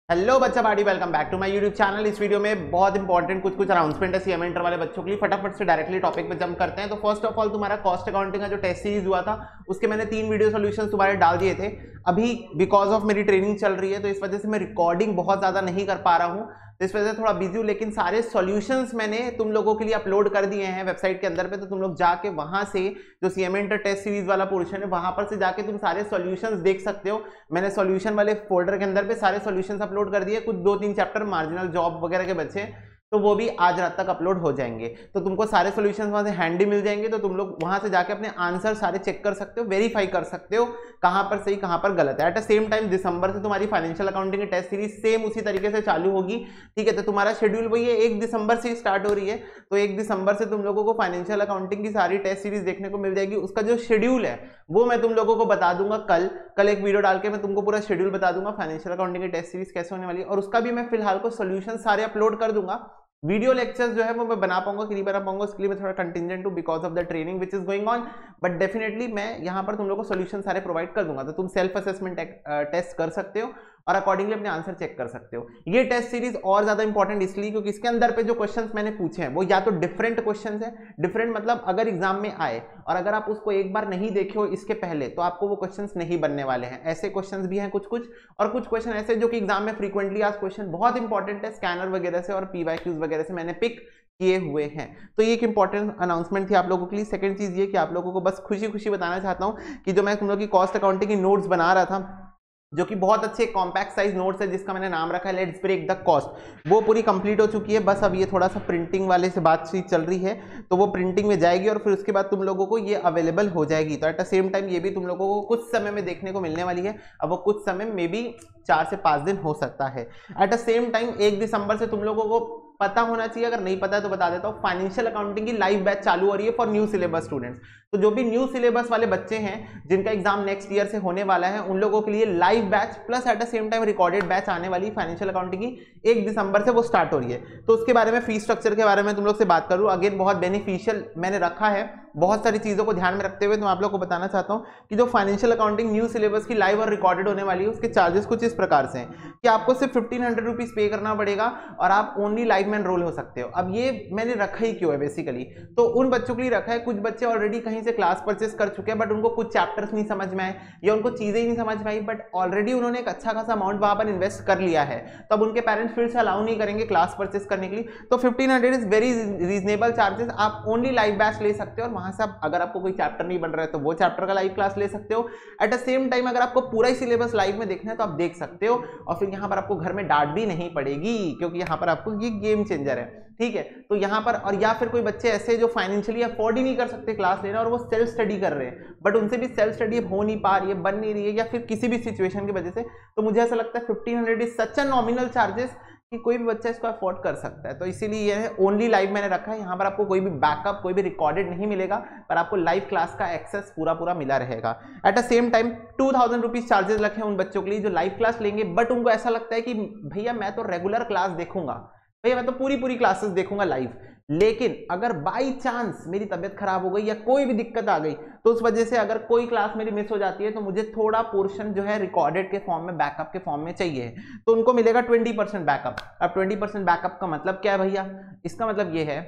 Hello बच्चा party, welcome back to my YouTube channel. इस video में बहुत इंपॉर्टेंट कुछ अनाउंसमेंट है सीएमए इंटर वाले बच्चों के लिए। फटाफट से डायरेक्टली टॉपिक पे जंप करते हैं। तो फर्स्ट ऑफ ऑल, तुम्हारा कॉस्ट अकाउंटिंग का जो टेस्ट सीरीज हुआ था उसके मैंने 3 वीडियो सॉल्यूशंस तुम्हारे डाल दिए थे। अभी बिकॉज ऑफ मेरी ट्रेनिंग चल रही है तो इस वजह से मैं रिकॉर्डिंग बहुत ज्यादा नहीं कर पा रहा हूँ, तो इस वजह से थोड़ा बिजी हूँ। लेकिन सारे सॉल्यूशंस मैंने तुम लोगों के लिए अपलोड कर दिए हैं वेबसाइट के अंदर पे, तो तुम लोग जाके वहां से जो सीएमए इंटर टेस्ट सीरीज वाला पोर्शन है वहां पर से जाके तुम सारे सॉल्यूशंस देख सकते हो। मैंने सॉल्यूशन वाले फोल्डर के अंदर पे सारे सॉल्यूशंस अपलोड कर दिए। कुछ 2-3 चैप्टर मार्जिनल जॉब वगैरह के बच्चे, तो वो भी आज रात तक अपलोड हो जाएंगे। तो तुमको सारे सॉल्यूशंस वहां से हैंडी मिल जाएंगे, तो तुम लोग वहां से जाके अपने आंसर सारे चेक कर सकते हो, वेरीफाई कर सकते हो कहां पर सही कहां पर गलत है। एट द सेम टाइम दिसंबर से तुम्हारी फाइनेंशियल अकाउंटिंग की टेस्ट सीरीज सेम उसी तरीके से चालू होगी। ठीक है, तो तुम्हारा शेड्यूल वही है, 1 दिसंबर से स्टार्ट हो रही है। तो 1 दिसंबर से तुम लोगों को फाइनेंशियल अकाउंटिंग की सारी टेस्ट सीरीज देखने को मिल जाएगी। उसका जो शेड्यूल है वो मैं तुम लोगों को बता दूंगा कल एक वीडियो डाल के मैं तुमको पूरा शेड्यूल बता दूंगा फाइनेंशियल अकाउंटिंग की टेस्ट सीरीज कैसे होने वाली है। और उसका भी मैं फिलहाल को सोल्यूशन सारे अपलोड कर दूंगा। वीडियो लेक्चर्स जो है वो मैं बना पाऊंगा कि नहीं बना पाऊंगा, उसके लिए मैं थोड़ा कंटिजेंट हूं because of the training which is going on. But definitely मैं यहां पर तुम लोग को सोल्यूशन सारे प्रोवाइड कर दूंगा, तो तुम सेल्फ असेसमेंट टेस्ट कर सकते हो और अकॉर्डिंगली अपने आंसर चेक कर सकते हो। ये टेस्ट सीरीज और ज्यादा इंपॉर्टेंट इसलिए क्योंकि इसके अंदर पे जो क्वेश्चंस मैंने पूछे हैं वो या तो डिफरेंट क्वेश्चंस हैं। डिफरेंट मतलब अगर एग्जाम में आए और अगर आप उसको एक बार नहीं देखे हो इसके पहले तो आपको वो क्वेश्चंस नहीं बनने वाले हैं। ऐसे क्वेश्चंस भी हैं कुछ और कुछ क्वेश्चन ऐसे जो कि एग्जाम में फ्रीक्वेंटली आज क्वेश्चन बहुत इंपॉर्टेंट है, स्कैनर वगैरह से और पीवाईक्यूज वगैरह से मैंने पिक किए हुए हैं। तो ये एक इंपॉर्टेंट अनाउंसमेंट थी आप लोगों के लिए। सेकंड चीज ये कि आप लोगों को बस खुशी खुशी बताना चाहता हूं कि जो मैं तुम लोग की कॉस्ट अकाउंटिंग की नोट्स बना रहा था, जो कि बहुत अच्छे कॉम्पैक्ट साइज नोट्स है जिसका मैंने नाम रखा है लेट्स ब्रेक द कॉस्ट, वो पूरी कंप्लीट हो चुकी है। बस अब ये थोड़ा सा प्रिंटिंग वाले से बातचीत चल रही है, तो वो प्रिंटिंग में जाएगी और फिर उसके बाद तुम लोगों को ये अवेलेबल हो जाएगी। तो एट द सेम टाइम ये भी तुम लोगों को कुछ समय में देखने को मिलने वाली है। अब वो कुछ समय में भी 4 से 5 दिन हो सकता है। एट द सेम टाइम 1 दिसंबर से तुम लोगों को पता होना चाहिए, अगर नहीं पता है तो बता देता हूँ, फाइनेंशियल अकाउंटिंग की लाइव बैच चालू हो रही है फॉर न्यू सिलेबस स्टूडेंट्स। तो जो भी न्यू सिलेबस वाले बच्चे हैं जिनका एग्जाम नेक्स्ट ईयर से होने वाला है उन लोगों के लिए live batch plus at the same time recorded batch आने वाली फाइनेंशियल अकाउंटिंग की 1 दिसंबर से वो स्टार्ट हो रही है। तो उसके बारे में फीस स्ट्रक्चर के बारे में तुम लोग से बात करूँ, अगेन बहुत बेनिफिशियल मैंने रखा है। बहुत सारी चीजों को ध्यान में रखते हुए तो मैं आप लोग को बताना चाहता हूँ कि जो फाइनेंशियल अकाउंटिंग न्यू सिलेबस की लाइव और रिकॉर्डेड होने वाली है उसके चार्जेस कुछ इस प्रकार से हैं कि आपको सिर्फ 1500 रुपीज पे करना पड़ेगा और आप ओनली लाइव में एनरोल हो सकते हो। अब ये मैंने रखा ही क्यों है, बेसिकली तो उन बच्चों के लिए रखा है, कुछ बच्चे ऑलरेडी कहीं से क्लास परचेस कर चुके हैं बट उनको कुछ चैप्टर्स नहीं समझ में आए या उनको चीजें ही नहीं समझ में आई, बट ऑलरेडी उन्होंने एक अच्छा खासा अमाउंट वहां पर इन्वेस्ट कर लिया है। तो अब उनके पेरेंट्स फिर से अलाउ नहीं करेंगे क्लास परचेस करने के लिए, तो 1500 इज वेरी रीजनेबल चार्जेस। आप ओनली लाइव बैच ले सकते हो और वहां से आप अगर आपको कोई चैप्टर नहीं बन रहा है तो वो चैप्टर का लाइव क्लास ले सकते हो। एट द सेम टाइम अगर आपको पूरा ही सिलेबस लाइव में देखना है तो आप देख सकते हो और फिर यहाँ पर आपको घर में डांट भी नहीं पड़ेगी क्योंकि यहाँ पर आपको ये गेम चेंजर है। ठीक है, तो यहाँ पर और या फिर कोई बच्चे ऐसे जो फाइनेंशियली अफोर्ड ही नहीं कर सकते क्लास लेना और वो सेल्फ स्टडी कर रहे हैं बट उनसे भी सेल्फ स्टडी हो नहीं पा रही है, बन नहीं रही है या फिर किसी भी सिचुएशन की वजह से, तो मुझे ऐसा लगता है 1500 is such a nominal charges कि कोई भी बच्चा इसको अफोर्ड कर सकता है। तो इसीलिए ये है ओनली लाइव मैंने रखा है। यहाँ पर आपको कोई भी बैकअप कोई भी रिकॉर्डेड नहीं मिलेगा पर आपको लाइव क्लास का एक्सेस पूरा मिला रहेगा। At the same time 2000 rupees charges रखे हैं उन बच्चों के लिए जो लाइव क्लास लेंगे बट उनको ऐसा लगता है कि भैया मैं तो रेगुलर क्लास देखूंगा, भैया मैं तो पूरी क्लासेस देखूंगा लाइव, लेकिन अगर बाई चांस मेरी तबीयत खराब हो गई या कोई भी दिक्कत आ गई तो उस वजह से अगर कोई क्लास मेरी मिस हो जाती है तो मुझे थोड़ा पोर्शन जो है रिकॉर्डेड के फॉर्म में बैकअप के फॉर्म में चाहिए, तो उनको मिलेगा 20% बैकअप। अब 20% बैकअप का मतलब क्या है भैया? इसका मतलब ये है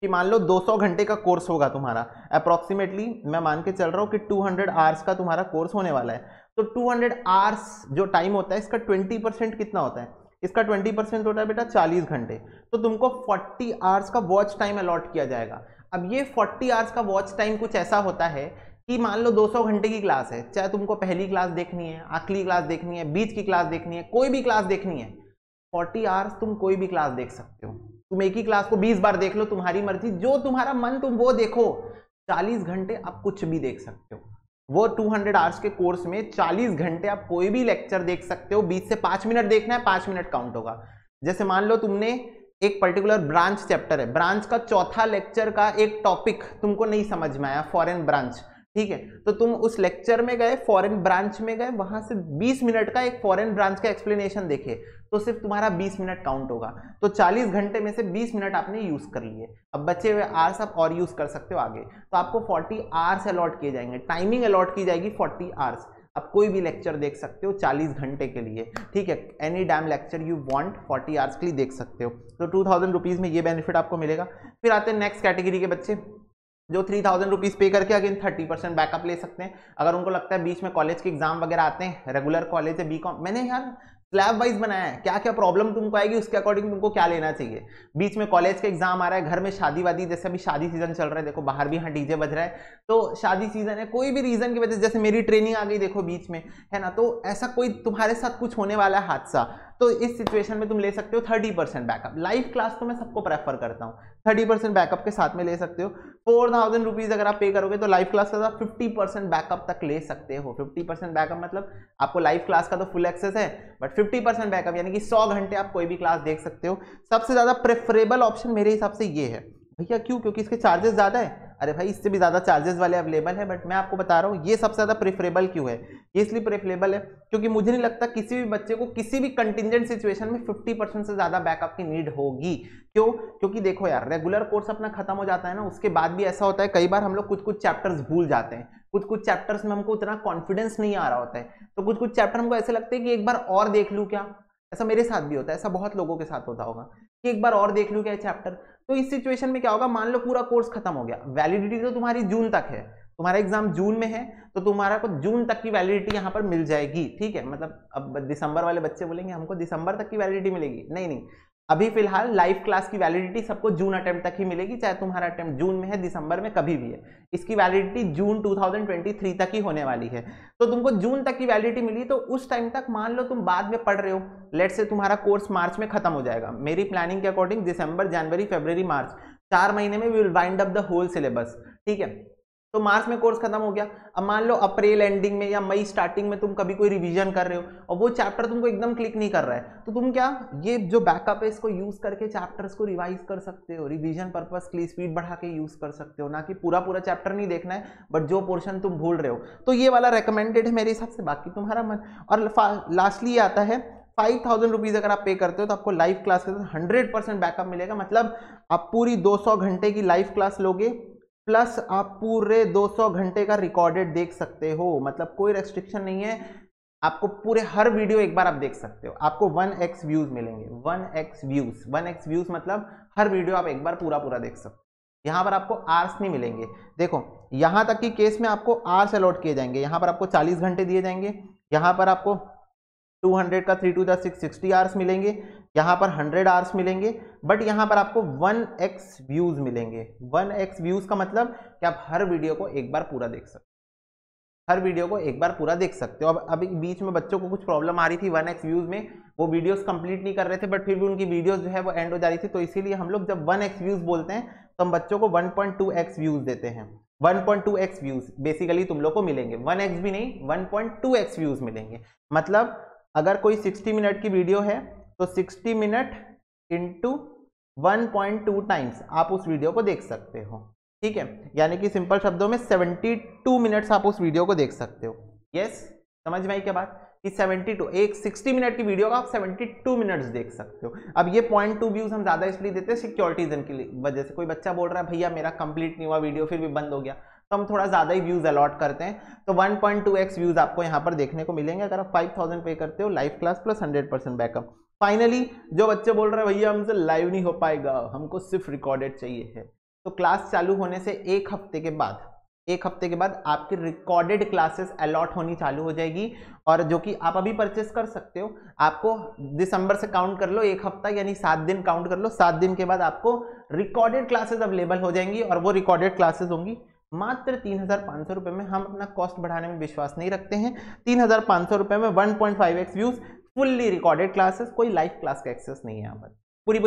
कि मान लो 200 घंटे का कोर्स होगा तुम्हारा, अप्रोक्सीमेटली मैं मान के चल रहा हूँ कि 200 आवर्स का तुम्हारा कोर्स होने वाला है। तो 200 आवर्स जो टाइम होता है इसका 20% कितना होता है? इसका 20% होता है बेटा 40 घंटे। तो तुमको 40 आवर्स का वॉच टाइम अलॉट किया जाएगा। अब ये 40 आवर्स का वॉच टाइम कुछ ऐसा होता है कि मान लो 200 घंटे की क्लास है, चाहे तुमको पहली क्लास देखनी है, आखिरी क्लास देखनी है, बीच की क्लास देखनी है, कोई भी क्लास देखनी है, 40 आवर्स तुम कोई भी क्लास देख सकते हो। तुम एक ही क्लास को 20 बार देख लो, तुम्हारी मर्जी, जो तुम्हारा मन तुम वो देखो। 40 घंटे आप कुछ भी देख सकते हो। वो 200 आवर्स के कोर्स में 40 घंटे आप कोई भी लेक्चर देख सकते हो। 20 से 5 मिनट देखना है, 5 मिनट काउंट होगा। जैसे मान लो तुमने एक पर्टिकुलर ब्रांच चैप्टर है, ब्रांच का चौथा लेक्चर का एक टॉपिक तुमको नहीं समझ में आया, फॉरेन ब्रांच, ठीक है, तो तुम उस लेक्चर में गए, फॉरेन ब्रांच में गए, वहां से 20 मिनट का एक फॉरेन ब्रांच का एक्सप्लेनेशन देखे तो सिर्फ तुम्हारा 20 मिनट काउंट होगा। तो 40 घंटे में से 20 मिनट आपने यूज कर लिए। अब बचे हुए आवर्स आप और यूज कर सकते हो आगे। तो आपको 40 आवर्स अलॉट किए जाएंगे, टाइमिंग अलॉट की जाएगी 40 आवर्स। आप कोई भी लेक्चर देख सकते हो 40 घंटे के लिए, ठीक है, any damn lecture you want 40 hours के लिए देख सकते हो। तो 2000 रुपीज़ में ये बेनिफिट आपको मिलेगा। फिर आते हैं नेक्स्ट कैटेगरी के बच्चे जो 3000 रुपीज़ पे करके अगेन 30% बैकअप ले सकते हैं। अगर उनको लगता है बीच में कॉलेज के एग्जाम वगैरह आते हैं, रेगुलर कॉलेज है बीकॉम, मैंने यार स्लैब वाइज बनाया है, क्या क्या प्रॉब्लम तुमको आएगी उसके अकॉर्डिंग तुमको क्या लेना चाहिए। बीच में कॉलेज का एग्जाम आ रहा है, घर में शादी वादी, जैसे अभी शादी सीजन चल रहा है, देखो बाहर भी हाँ डीजे बज रहा है, तो शादी सीजन है, कोई भी रीजन की वजह से, जैसे मेरी ट्रेनिंग आ गई देखो बीच में, है ना, तो ऐसा कोई तुम्हारे साथ कुछ होने वाला है हादसा, तो इस सिचुएशन में तुम ले सकते हो 30% बैकअप। लाइव क्लास तो मैं सबको प्रेफर करता हूँ, 30% बैकअप के साथ में ले सकते हो। 4000 रुपीज़ अगर आप पे करोगे तो लाइव क्लास का साथ 50% बैकअप तक ले सकते हो। 50% बैकअप मतलब आपको लाइव क्लास का तो फुल एक्सेस है, बट 50% बैकअप यानी कि 100 घंटे आप कोई भी क्लास देख सकते हो। सबसे ज़्यादा प्रेफरेबल ऑप्शन मेरे हिसाब से ये है। भैया क्यों? क्योंकि इसके चार्जेस ज़्यादा है। अरे भाई इससे भी ज़्यादा चार्जेस वाले अवेलेबल है, बट मैं आपको बता रहा हूँ ये सबसे ज़्यादा प्रेफरेबल क्यों है। ये इसलिए प्रेफरेबल है क्योंकि मुझे नहीं लगता किसी भी बच्चे को किसी भी कंटिजेंट सिचुएशन में 50% से ज़्यादा बैकअप की नीड होगी। क्यों? क्योंकि देखो यार, रेगुलर कोर्स अपना खत्म हो जाता है ना, उसके बाद भी ऐसा होता है कई बार हम लोग कुछ कुछ चैप्टर्स भूल जाते हैं, कुछ कुछ चैप्टर्स में हमको उतना कॉन्फिडेंस नहीं आ रहा होता है, तो कुछ कुछ चैप्टर हमको ऐसे लगते हैं कि एक बार और देख लूँ क्या। ऐसा मेरे साथ भी होता है, ऐसा बहुत लोगों के साथ होता होगा कि एक बार और देख लूँ क्या चैप्टर। तो इस सिचुएशन में क्या होगा, मान लो पूरा कोर्स खत्म हो गया, वैलिडिटी तो तुम्हारी जून तक है, तुम्हारा एग्जाम जून में है, तो तुम्हारा को जून तक की वैलिडिटी यहाँ पर मिल जाएगी, ठीक है। मतलब अब दिसंबर वाले बच्चे बोलेंगे हमको दिसंबर तक की वैलिडिटी मिलेगी, नहीं नहीं, अभी फिलहाल लाइव क्लास की वैलिडिटी सबको जून अटेम्प्ट तक ही मिलेगी, चाहे तुम्हारा अटेम्प्ट जून में है दिसंबर में कभी भी है। इसकी वैलिडिटी जून 2023 तक ही होने वाली है। तो तुमको जून तक की वैलिडिटी मिली, तो उस टाइम तक मान लो तुम बाद में पढ़ रहे हो, लेट से तुम्हारा कोर्स मार्च में खत्म हो जाएगा, मेरी प्लानिंग के अकॉर्डिंग दिसंबर जनवरी फरवरी मार्च 4 महीने में we will wind up the whole syllabus, ठीक है। तो मार्च में कोर्स खत्म हो गया, अब मान लो अप्रैल एंडिंग में या मई स्टार्टिंग में तुम कभी कोई रिवीजन कर रहे हो और वो चैप्टर तुमको एकदम क्लिक नहीं कर रहा है, तो तुम क्या ये जो बैकअप है इसको यूज करके चैप्टर्स को रिवाइज कर सकते हो, रिवीजन पर्पस के लिए स्पीड बढ़ा के यूज कर सकते हो, ना कि पूरा पूरा चैप्टर नहीं देखना है, बट जो पोर्शन तुम भूल रहे हो, तो ये वाला रिकमेंडेड है मेरे हिसाब से, बाकी तुम्हारा मन। और लास्टली आता है 5000 रुपीज़ अगर आप पे करते हो तो आपको लाइव क्लास के साथ 100% बैकअप मिलेगा। मतलब आप पूरी 200 घंटे की लाइव क्लास लोगे, प्लस आप पूरे 200 घंटे का रिकॉर्डेड देख सकते हो, मतलब कोई रेस्ट्रिक्शन नहीं है, आपको पूरे हर वीडियो एक बार आप देख सकते हो। आपको 1x व्यूज मिलेंगे, 1x व्यूज, 1x व्यूज मतलब हर वीडियो आप एक बार पूरा पूरा देख सकते हो। यहाँ पर आपको आवर्स नहीं मिलेंगे, देखो यहाँ तक की केस में आपको आवर्स अलॉट किए जाएंगे, यहाँ पर आपको 40 घंटे दिए जाएंगे, यहाँ पर आपको 200 का 3 to the 6 60 आवर्स मिलेंगे, यहाँ पर 100 आवर्स मिलेंगे, बट यहाँ पर आपको 1x व्यूज मिलेंगे। 1x व्यूज का मतलब कि आप हर वीडियो को एक बार पूरा देख सकते हो, हर वीडियो को एक बार पूरा देख सकते हो। अब अभी बीच में बच्चों को कुछ प्रॉब्लम आ रही थी 1x व्यूज में, वो वीडियोस कंप्लीट नहीं कर रहे थे, बट फिर भी उनकी वीडियोस जो है वो एंड हो जा रही थी, तो इसीलिए हम लोग जब 1x व्यूज बोलते हैं तो हम बच्चों को 1.2x व्यूज देते हैं। 1.2x व्यूज बेसिकली तुम लोग को मिलेंगे, 1x भी नहीं 1.2x व्यूज मिलेंगे। मतलब अगर कोई 60 मिनट की वीडियो है तो 60 मिनट इंटू 1.2 टाइम्स आप उस वीडियो को देख सकते हो, ठीक है। यानी कि सिंपल शब्दों में 72 मिनट्स आप उस वीडियो को देख सकते हो। यस, समझ में आई क्या बात कि 72, एक 60 मिनट की वीडियो का आप 72 मिनट्स देख सकते हो। अब ये 0.2 व्यूज हम ज्यादा इसलिए देते हैं सिक्योरिटी रीजन की वजह से, कोई बच्चा बोल रहा है भैया मेरा कंप्लीट नहीं हुआ वीडियो फिर भी बंद हो गया, तो हम थोड़ा ज़्यादा ही व्यूज़ अलॉट करते हैं। तो 1.2x व्यूज़ आपको यहाँ पर देखने को मिलेंगे अगर आप 5000 पे करते हो, live class plus 100% backup. Finally जो बच्चे बोल रहे हैं भैया हमसे लाइव नहीं हो पाएगा, हमको सिर्फ रिकॉर्डेड चाहिए है, तो क्लास चालू होने से एक हफ्ते के बाद आपकी रिकॉर्डेड क्लासेस अलॉट होनी चालू हो जाएगी, और जो कि आप अभी परचेस कर सकते हो। आपको दिसंबर से काउंट कर लो, एक हफ्ता यानी 7 दिन काउंट कर लो, 7 दिन के बाद आपको रिकॉर्डेड क्लासेस अवेलेबल हो जाएंगी, और वो रिकॉर्डेड क्लासेस होंगी मात्र 3500 रुपये में। हम अपना कॉस्ट बढ़ाने में विश्वास नहीं रखते हैं। 3500 रुपये में 1.5x views, fully recorded classes, कोई लाइव क्लास का एक्सेस नहीं है यहाँ पर, पूरी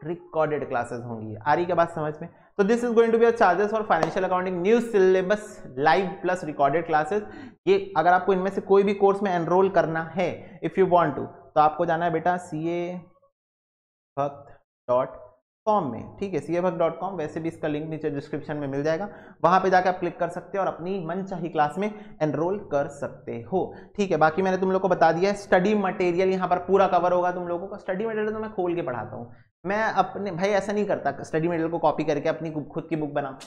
रिकॉर्डेड क्लासेस होंगी। आ रही क्या बात समझ में? तो this is going to be charges for financial accounting new syllabus live plus recorded classes. ये अगर आपको इनमें से कोई भी कोर्स में एनरोल करना है, इफ यू वांट टू, तो आपको जाना है बेटा CABhakt.com में, ठीक है, CABhakt.com, वैसे भी इसका लिंक नीचे डिस्क्रिप्शन में मिल जाएगा, वहां पे जाकर आप क्लिक कर सकते हो और अपनी मनचाही क्लास में एनरोल कर सकते हो, ठीक है। बाकी मैंने तुम लोग को बता दिया है, स्टडी मटेरियल यहाँ पर पूरा कवर होगा तुम लोगों का। स्टडी मटेरियल तो मैं खोल के पढ़ाता हूँ, मैं अपने भाई ऐसा नहीं करता स्टडी मटेरियल को कॉपी करके अपनी खुद की बुक बना,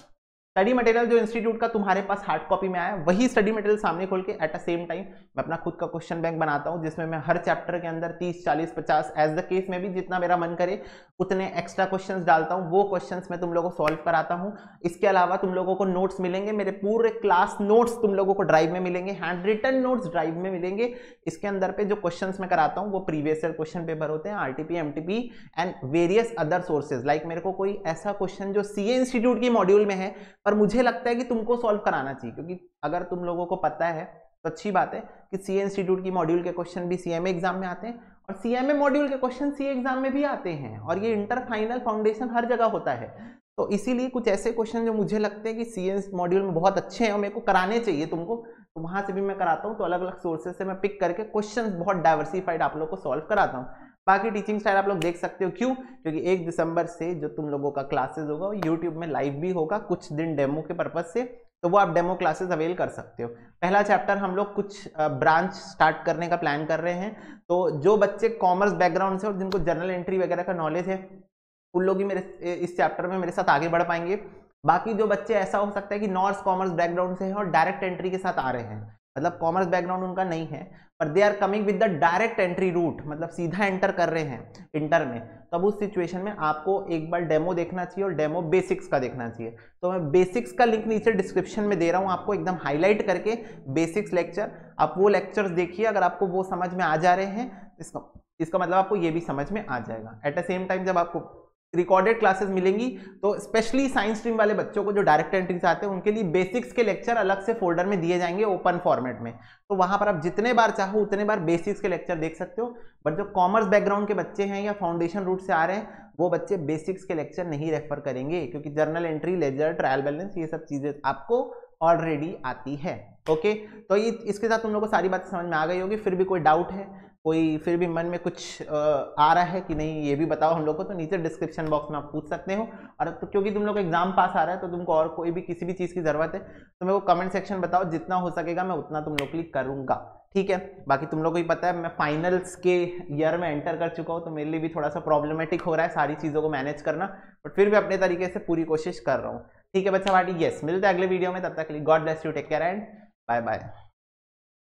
स्टडी मटेरियल जो इंस्टीट्यूट का तुम्हारे पास हार्ड कॉपी में आया वही स्टडी मटेरियल सामने खोल के एट द सेम टाइम मैं अपना खुद का क्वेश्चन बैंक बनाता हूं, जिसमें मैं हर चैप्टर के अंदर 30, 40, 50 एज द केस में भी जितना मेरा मन करे उतने एक्स्ट्रा क्वेश्चंस डालता हूं। वो क्वेश्चंस मैं तुम लोगों को सॉल्व कराता हूं। इसके अलावा तुम लोगों को नोट्स मिलेंगे, मेरे पूरे क्लास नोट्स तुम लोगों को ड्राइव में मिलेंगे, हैंड रिटन नोट्स ड्राइव में मिलेंगे। इसके अंदर पे जो क्वेश्चंस मैं कराता हूं वो प्रीवियस ईयर क्वेश्चन पेपर होते हैं, RTP, MTP and various other sources. Like मेरे को कोई ऐसा क्वेश्चन जो सीए इंस्टीट्यूट की मॉड्यूल में है पर मुझे लगता है कि तुमको सॉल्व कराना चाहिए, क्योंकि अगर तुम लोगों को पता है तो अच्छी बात है कि सीए इंस्टीट्यूट की मॉड्यूल के क्वेश्चन भी सीएमए एग्जाम में आते हैं और सीएमए मॉड्यूल के क्वेश्चन सीए एग्जाम में भी आते हैं, और ये इंटर फाइनल फाउंडेशन हर जगह होता है। तो इसीलिए कुछ ऐसे क्वेश्चन जो मुझे लगते हैं कि सीए मॉड्यूल में बहुत अच्छे हैं और मेरे को कराने चाहिए तुमको, तो वहां से भी मैं कराता हूँ। तो अलग अलग सोर्सेज से मैं पिक करके क्वेश्चन बहुत डाइवर्सिफाइड आप लोग को सॉल्व कराता हूँ। बाकी टीचिंग स्टाइल आप लोग देख सकते हो, क्यों? क्योंकि 1 दिसंबर से जो तुम लोगों का क्लासेस होगा वो यूट्यूब में लाइव भी होगा कुछ दिन डेमो के पर्पज से, तो वो आप डेमो क्लासेस अवेल कर सकते हो। पहला चैप्टर हम लोग कुछ ब्रांच स्टार्ट करने का प्लान कर रहे हैं, तो जो बच्चे कॉमर्स बैकग्राउंड से और जिनको जर्नल एंट्री वगैरह का नॉलेज है उन लोग ही मेरे इस चैप्टर में मेरे साथ आगे बढ़ पाएंगे। बाकी जो बच्चे ऐसा हो सकता है कि नॉर्थ कॉमर्स बैकग्राउंड से है और डायरेक्ट एंट्री के साथ आ रहे हैं, मतलब कॉमर्स बैकग्राउंड उनका नहीं है पर they are coming with the direct entry route, मतलब सीधा एंटर कर रहे हैं इंटर में, तब उस सिचुएशन में आपको एक बार डेमो देखना चाहिए और डेमो बेसिक्स का देखना चाहिए। तो मैं बेसिक्स का लिंक नीचे डिस्क्रिप्शन में दे रहा हूं आपको, एकदम हाईलाइट करके बेसिक्स लेक्चर। आप वो लेक्चर्स देखिए, अगर आपको वो समझ में आ जा रहे हैं इसका मतलब आपको ये भी समझ में आ जाएगा। एट द सेम टाइम जब आपको रिकॉर्डेड क्लासेस मिलेंगी तो स्पेशली साइंस स्ट्रीम वाले बच्चों को जो डायरेक्ट एंट्री से आते हैं उनके लिए बेसिक्स के लेक्चर अलग से फोल्डर में दिए जाएंगे ओपन फॉर्मेट में, तो वहां पर आप जितने बार चाहो उतने बार बेसिक्स के लेक्चर देख सकते हो। बट जो कॉमर्स बैकग्राउंड के बच्चे हैं या फाउंडेशन रूट से आ रहे हैं वो बच्चे बेसिक्स के लेक्चर नहीं रेफर करेंगे, क्योंकि journal entry, ledger, trial balance ये सब चीजें आपको ऑलरेडी आती है। ओके, तो ये इसके साथ तुम लोगों को सारी बातें समझ में आ गई होगी। फिर भी कोई डाउट है, कोई फिर भी मन में कुछ आ रहा है कि नहीं ये भी बताओ हम लोग को, तो नीचे डिस्क्रिप्शन बॉक्स में आप पूछ सकते हो। और तो क्योंकि तुम लोग एग्जाम पास आ रहा है तो तुमको और कोई भी किसी भी चीज़ की जरूरत है तो मेरे को कमेंट सेक्शन बताओ, जितना हो सकेगा मैं उतना तुम लोग के लिए करूँगा, ठीक है। बाकी तुम लोग को ही पता है मैं फाइनल्स के ईयर में एंटर कर चुका हूँ, तो मेरे लिए भी थोड़ा सा प्रॉब्लमेटिक हो रहा है सारी चीज़ों को मैनेज करना, बट फिर भी अपने तरीके से पूरी कोशिश कर रहा हूँ, ठीक है बच्चा पार्टी। यस, मिलते हैं अगले वीडियो में, तब तक के लिए God bless you, take care and bye bye.